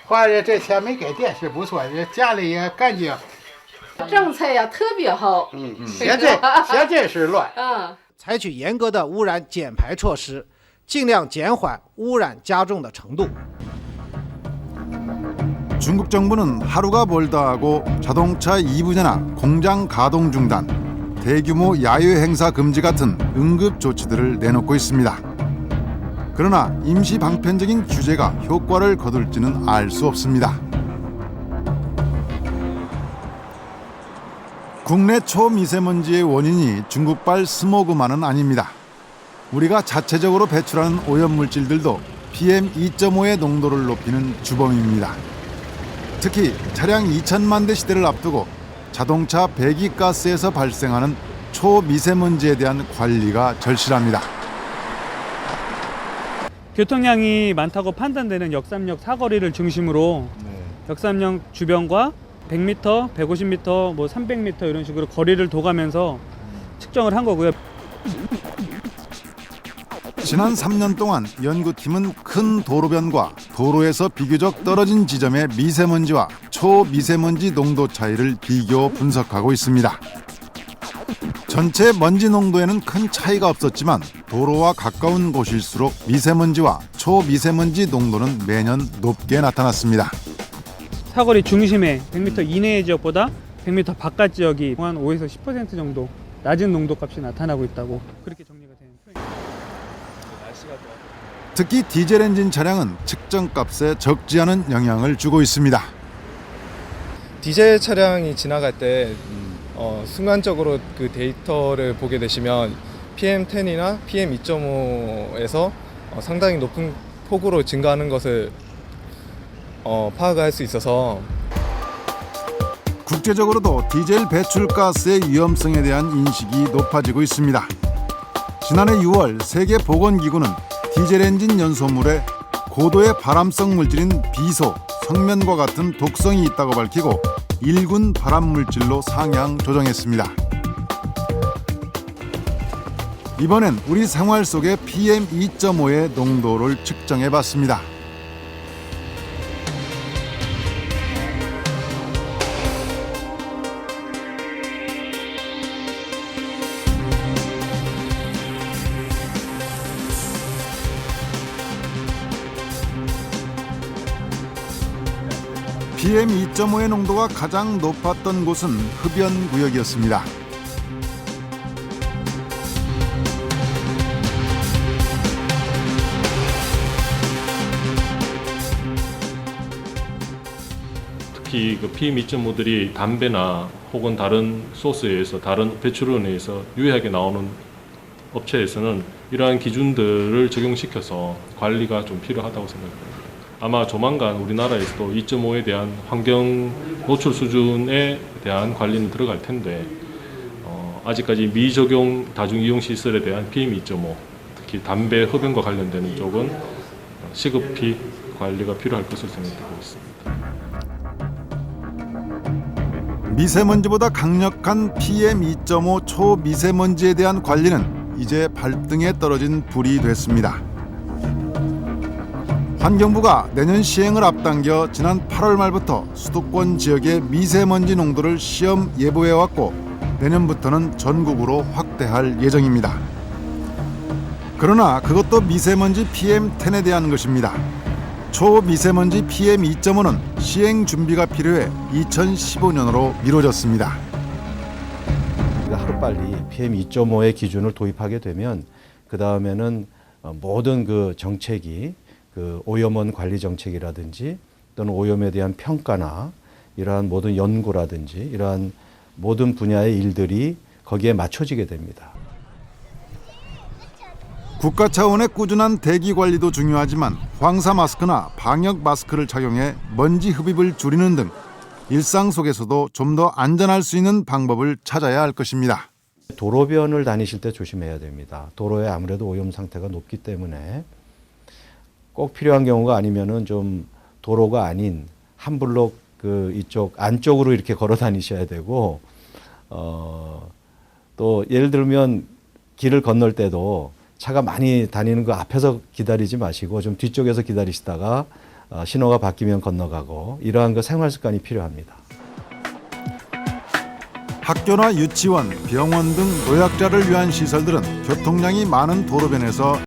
花的这钱没给电是不错，家里也干净。政策呀特别好。现在是乱。采取严格的污染减排措施，尽量减缓污染加重的程度。 중국 정부는 하루가 멀다 하고 자동차 2부제나 공장 가동 중단, 대규모 야외 행사 금지 같은 응급 조치들을 내놓고 있습니다. 그러나 임시 방편적인 규제가 효과를 거둘지는 알 수 없습니다. 국내 초미세먼지의 원인이 중국발 스모그만은 아닙니다. 우리가 자체적으로 배출하는 오염물질들도 PM2.5의 농도를 높이는 주범입니다. 특히 차량 2천만 대 시대를 앞두고 자동차 배기가스에서 발생하는 초미세먼지에 대한 관리가 절실합니다. 교통량이 많다고 판단되는 역삼역 사거리를 중심으로 역삼역 주변과 100m, 150m, 뭐 300m 이런 식으로 거리를 둬가면서 측정을 한 거고요. 지난 3년 동안 연구팀은 큰 도로변과 도로에서 비교적 떨어진 지점의 미세먼지와 초미세먼지 농도 차이를 비교 분석하고 있습니다. 전체 먼지 농도에는 큰 차이가 없었지만 도로와 가까운 곳일수록 미세먼지와 초미세먼지 농도는 매년 높게 나타났습니다. 사거리 중심에 100m 이내의 지역보다 100m 바깥 지역이 한 5에서 10% 정도 낮은 농도값이 나타나고 있다고 그렇게 정리가 되는 표현입니다. 특히 디젤 엔진 차량은 측정값에 적지 않은 영향을 주고 있습니다. 디젤 차량이 지나갈 때 순간적으로 그 데이터를 보게 되시면 PM10이나 PM2.5에서 상당히 높은 폭으로 증가하는 것을 파악할 수 있어서 국제적으로도 디젤 배출가스의 위험성에 대한 인식이 높아지고 있습니다. 지난해 6월 세계보건기구는 디젤 엔진 연소물에 고도의 발암성 물질인 비소, 성면과 같은 독성이 있다고 밝히고 1군 발암물질로 상향 조정했습니다. 이번엔 우리 생활 속의 PM2.5의 농도를 측정해봤습니다. PM2.5의 농도가 가장 높았던 곳은 흡연구역이었습니다. 특히 그 PM2.5들이 담배나 혹은 다른 소스에 의해서 다른 배출원에 의해서 유해하게 나오는 업체에서는 이러한 기준들을 적용시켜서 관리가 좀 필요하다고 생각합니다. 아마 조만간 우리나라에서도 2.5에 대한 환경 노출 수준에 대한 관리는 들어갈 텐데 아직까지 미적용 다중이용시설에 대한 PM2.5 특히 담배 흡연과 관련되는 쪽은 시급히 관리가 필요할 것으로 생각되고 있습니다. 미세먼지보다 강력한 PM2.5 초미세먼지에 대한 관리는 이제 발등에 떨어진 불이 됐습니다. 환경부가 내년 시행을 앞당겨 지난 8월 말부터 수도권 지역의 미세먼지 농도를 시험 예보해왔고 내년부터는 전국으로 확대할 예정입니다. 그러나 그것도 미세먼지 PM10에 대한 것입니다. 초미세먼지 PM2.5는 시행 준비가 필요해 2015년으로 미뤄졌습니다. 하루빨리 PM2.5의 기준을 도입하게 되면 그 다음에는 모든 그 정책이 그 오염원 관리 정책이라든지 또는 오염에 대한 평가나 이러한 모든 연구라든지 이러한 모든 분야의 일들이 거기에 맞춰지게 됩니다. 국가 차원의 꾸준한 대기 관리도 중요하지만 황사 마스크나 방역 마스크를 착용해 먼지 흡입을 줄이는 등 일상 속에서도 좀 더 안전할 수 있는 방법을 찾아야 할 것입니다. 도로변을 다니실 때 조심해야 됩니다. 도로에 아무래도 오염 상태가 높기 때문에 꼭 필요한 경우가 아니면은 좀 도로가 아닌 한 블록 그 이쪽 안쪽으로 이렇게 걸어 다니셔야 되고 또 예를 들면 길을 건널 때도 차가 많이 다니는 거 앞에서 기다리지 마시고 좀 뒤쪽에서 기다리시다가 신호가 바뀌면 건너가고 이러한 그 생활 습관이 필요합니다. 학교나 유치원, 병원 등 노약자를 위한 시설들은 교통량이 많은 도로변에서